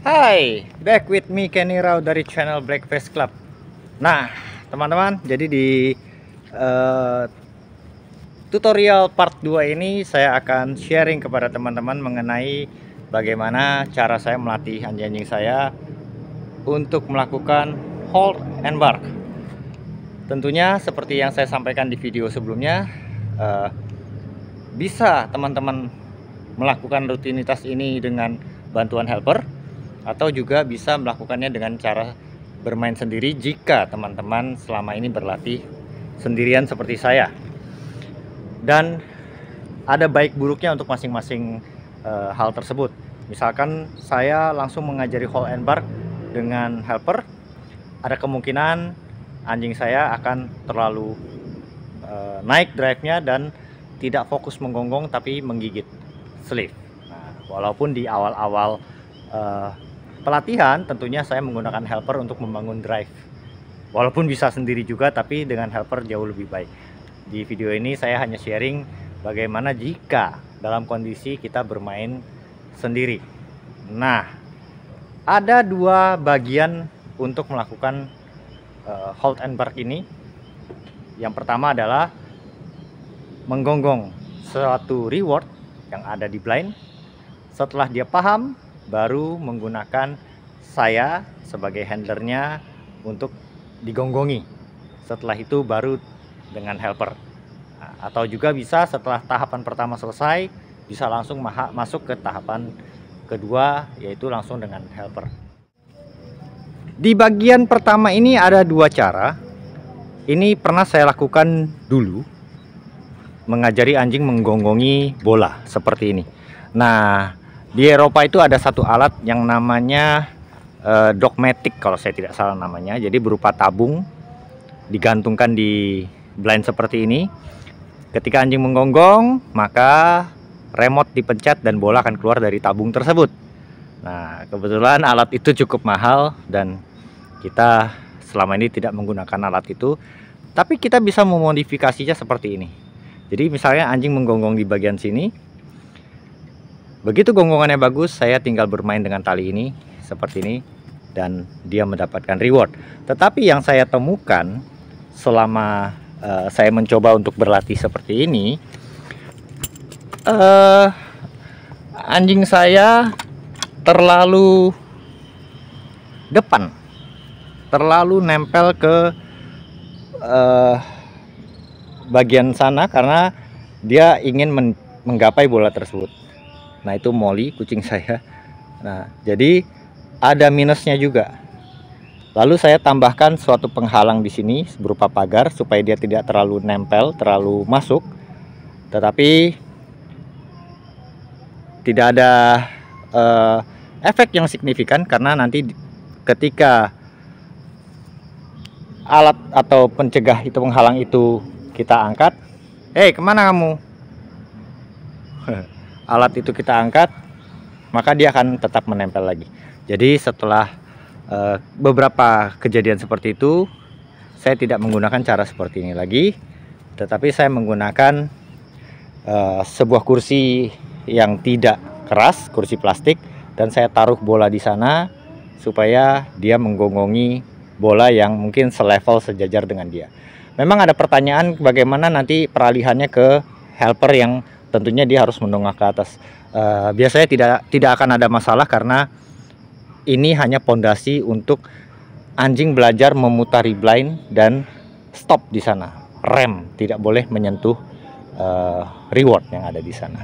Hai, back with me Kenny Rao dari channel Blackface Club. Nah, teman-teman, jadi di tutorial part 2 ini saya akan sharing kepada teman-teman mengenai bagaimana cara saya melatih anjing-anjing saya untuk melakukan hold and bark. Tentunya seperti yang saya sampaikan di video sebelumnya, bisa teman-teman melakukan rutinitas ini dengan bantuan helper, atau juga bisa melakukannya dengan cara bermain sendiri jika teman-teman selama ini berlatih sendirian seperti saya. Dan ada baik buruknya untuk masing-masing hal tersebut. Misalkan saya langsung mengajari hold and bark dengan helper, ada kemungkinan anjing saya akan terlalu naik drive-nya dan tidak fokus menggonggong tapi menggigit sleeve. Nah, walaupun di awal-awal pelatihan tentunya saya menggunakan helper untuk membangun drive, walaupun bisa sendiri juga, tapi dengan helper jauh lebih baik. Di video ini saya hanya sharing bagaimana jika dalam kondisi kita bermain sendiri. Nah, ada dua bagian untuk melakukan hold and bark ini. Yang pertama adalah menggonggong suatu reward yang ada di blind. Setelah dia paham, baru menggunakan saya sebagai handlernya untuk digonggongi. Setelah itu baru dengan helper. Nah, atau juga bisa setelah tahapan pertama selesai, bisa langsung masuk ke tahapan kedua, yaitu langsung dengan helper. Di bagian pertama ini ada dua cara. Ini pernah saya lakukan dulu, mengajari anjing menggonggongi bola seperti ini. Nah, di Eropa itu ada satu alat yang namanya dogmatic kalau saya tidak salah namanya. Jadi berupa tabung digantungkan di blind seperti ini. Ketika anjing menggonggong, maka remote dipencet dan bola akan keluar dari tabung tersebut. Nah, kebetulan alat itu cukup mahal dan kita selama ini tidak menggunakan alat itu. Tapi kita bisa memodifikasinya seperti ini. Jadi misalnya anjing menggonggong di bagian sini. Begitu gonggongannya bagus, saya tinggal bermain dengan tali ini seperti ini dan dia mendapatkan reward. Tetapi yang saya temukan selama saya mencoba untuk berlatih seperti ini, anjing saya terlalu depan, terlalu nempel ke bagian sana karena dia ingin menggapai bola tersebut. Nah, itu Molly, kucing saya. Nah, jadi ada minusnya juga. Lalu saya tambahkan suatu penghalang di sini berupa pagar supaya dia tidak terlalu nempel, terlalu masuk. Tetapi tidak ada efek yang signifikan karena nanti ketika alat atau pencegah itu, penghalang itu kita angkat, kemana kamu? Alat itu kita angkat, maka dia akan tetap menempel lagi. Jadi setelah beberapa kejadian seperti itu, saya tidak menggunakan cara seperti ini lagi, tetapi saya menggunakan sebuah kursi yang tidak keras, kursi plastik, dan saya taruh bola di sana supaya dia menggonggongi bola yang mungkin selevel, sejajar dengan dia. Memang ada pertanyaan bagaimana nanti peralihannya ke helper yang tentunya dia harus mendongak ke atas. Biasanya tidak akan ada masalah karena ini hanya pondasi untuk anjing belajar memutari blind dan stop di sana. Rem tidak boleh menyentuh reward yang ada di sana.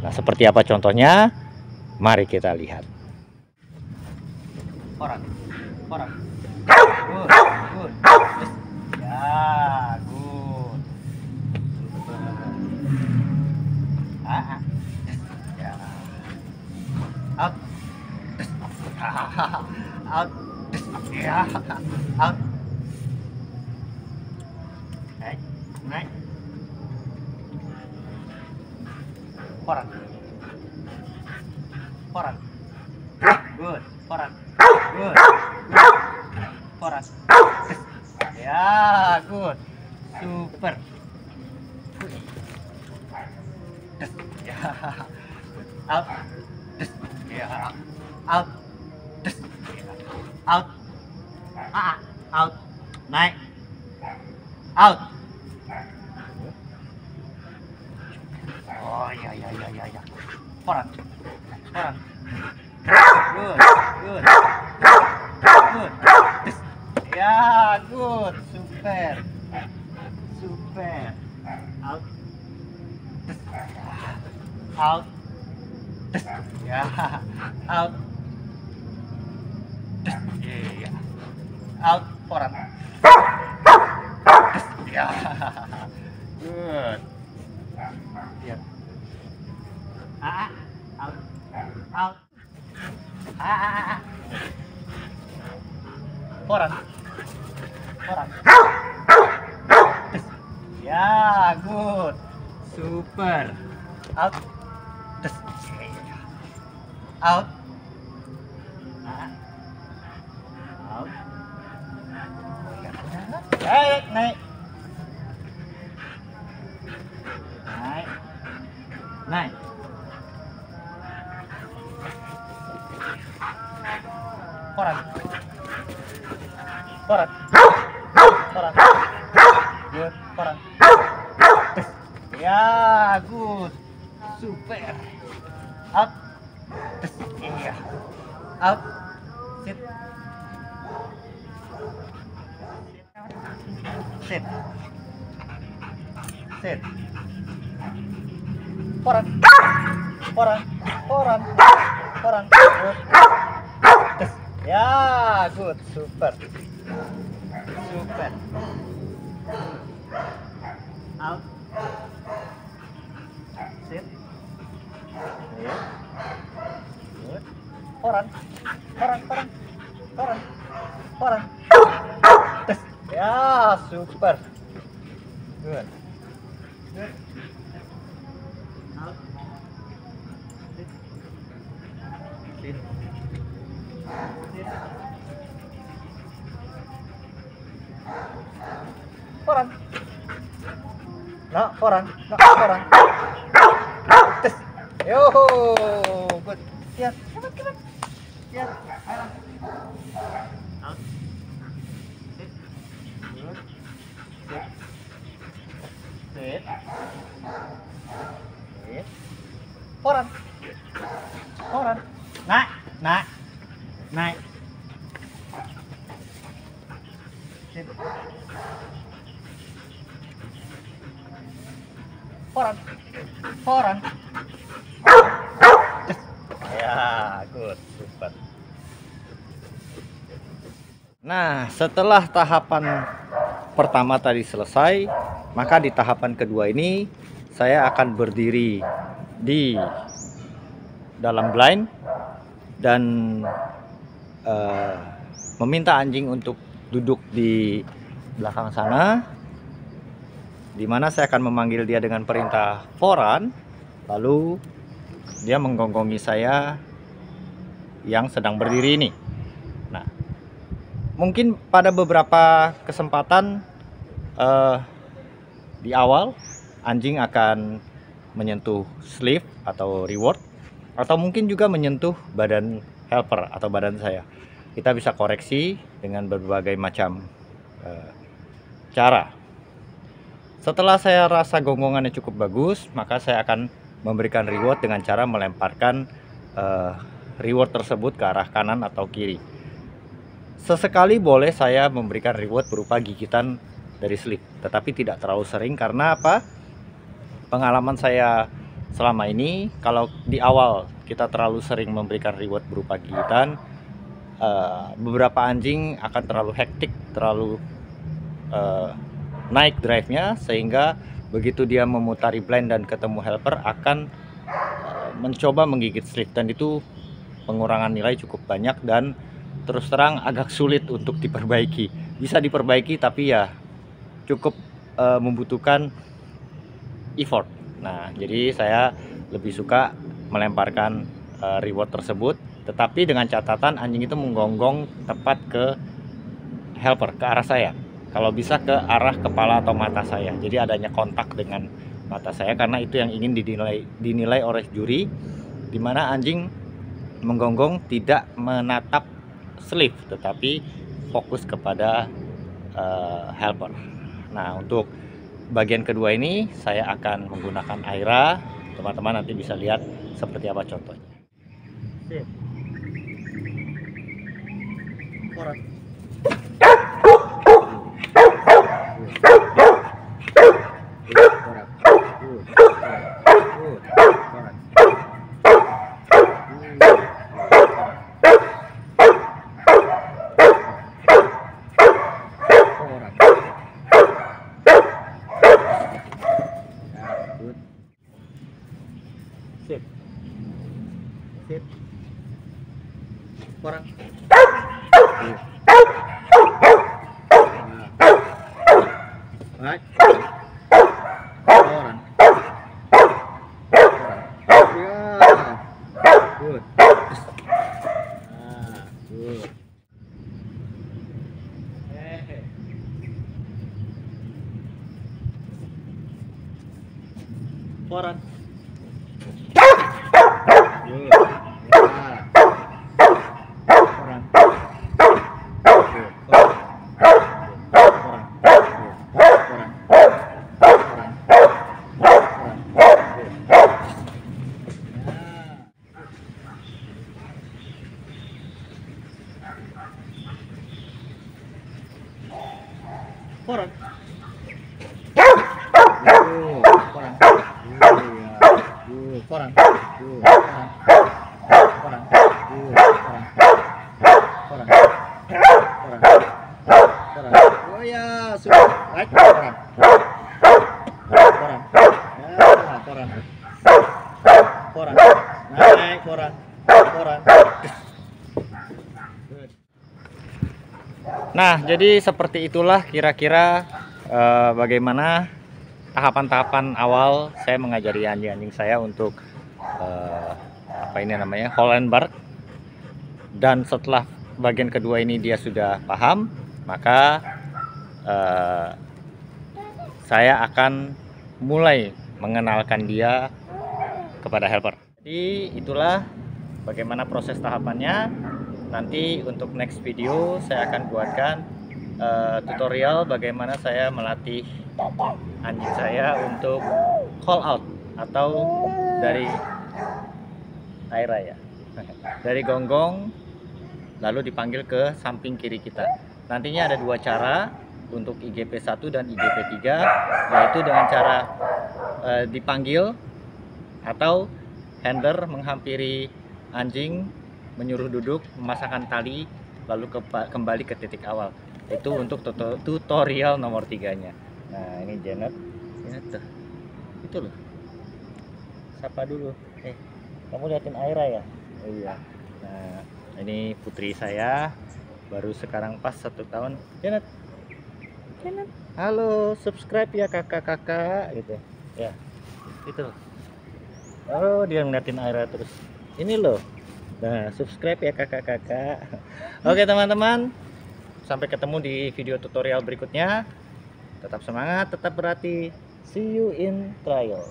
Nah, seperti apa contohnya? Mari kita lihat. Orang. Good. Ya, good. Ya. Out. Out. Ya. Out. Naik. Koran. Good. Koran. Good. Koran. Ya, good. Super. Ya. Out. Ya. Out. out, out, naik, out. Oh ya ya ya ya ya. Koran, koran. Good, good, good. Ya, good, super, super. Out, out. Ya, out. Iya, out, koran. Ya, good. Ya. Out, out. Koran, koran. Ya, good, super. Out, out, out. Naik, naik, naik, naik. Koran, koran, koran. Good, koran. Ya, good, super. Out. Iya. Out. Sit. Sit. Sit. Koran. Koran. Koran. Koran. Good. Ya, good, super. Super. Out. Sit. Sit. Good. Koran. Koran, koran. Koran. Koran. Ya, super. Good. Good. Out. Sit. Sit. Sit. Koran. No, koran. No, koran. Tes. Yo, good. Siap. Cepat, cepat. Siap. Ayo. Out. Sit. Good. Sit. Sit. Sit. Koran. Koran. Naik, naik. Naik. Sit. Koran. Koran. Ya, good, super. Nah, setelah tahapan pertama tadi selesai, maka di tahapan kedua ini saya akan berdiri di dalam blind dan meminta anjing untuk duduk di belakang sana, di mana saya akan memanggil dia dengan perintah foran, lalu dia menggonggonggi saya yang sedang berdiri ini. Nah, mungkin pada beberapa kesempatan di awal anjing akan menyentuh sleeve atau reward, atau mungkin juga menyentuh badan helper atau badan saya. Kita bisa koreksi dengan berbagai macam cara. Setelah saya rasa gonggongannya cukup bagus, maka saya akan memberikan reward dengan cara melemparkan reward tersebut ke arah kanan atau kiri. Sesekali boleh saya memberikan reward berupa gigitan dari sleeve, tetapi tidak terlalu sering. Karena apa? Pengalaman saya selama ini, kalau di awal kita terlalu sering memberikan reward berupa gigitan, beberapa anjing akan terlalu hektik, terlalu naik drive-nya, sehingga begitu dia memutari blind dan ketemu helper akan mencoba menggigit sleeve, dan itu pengurangan nilai cukup banyak dan terus terang agak sulit untuk diperbaiki. Bisa diperbaiki tapi ya cukup membutuhkan effort. Nah, jadi saya lebih suka melemparkan reward tersebut, tetapi dengan catatan anjing itu menggonggong tepat ke helper, ke arah saya. Kalau bisa ke arah kepala atau mata saya. Jadi adanya kontak dengan mata saya, karena itu yang ingin dinilai oleh juri, dimana anjing menggonggong tidak menatap sleeve, tetapi fokus kepada helper. Nah, untuk bagian kedua ini saya akan menggunakan Aira. Teman-teman nanti bisa lihat seperti apa contohnya. Sip. Sip. Sip. Orang. Right. Orang. Yeah. Good. Good. Orang. Koran. Koran. Koran. Oh ya, sudah. Baik, koran. Koran. Ya, koran. Koran. Naik koran. Koran. Nah, jadi seperti itulah kira-kira bagaimana tahapan-tahapan awal saya mengajari anjing-anjing saya untuk apa ini namanya, Holland Bark. Dan setelah bagian kedua ini dia sudah paham, maka saya akan mulai mengenalkan dia kepada helper. Jadi itulah bagaimana proses tahapannya. Nanti untuk next video saya akan buatkan tutorial bagaimana saya melatih anjing saya untuk call out atau dari Aira ya, dari gonggong lalu dipanggil ke samping kiri kita. Nantinya ada dua cara untuk IGP 1 dan IGP 3, yaitu dengan cara dipanggil atau handler menghampiri anjing, menyuruh duduk, memasangkan tali, lalu kembali ke titik awal. Itu untuk tutorial nomor 3-nya. Nah, ini Janet. Janet tuh. Itu loh. Sapa dulu. Kamu liatin Aira ya? Oh iya. Nah, ini putri saya. Baru sekarang pas 1 tahun. Janet. Janet. Halo, subscribe ya kakak-kakak gitu. Ya. Itu loh. Oh, dia ngeliatin Aira terus. Ini loh. Nah, subscribe ya kakak-kakak. Oke teman-teman, sampai ketemu di video tutorial berikutnya. Tetap semangat, tetap berhati. See you in trial.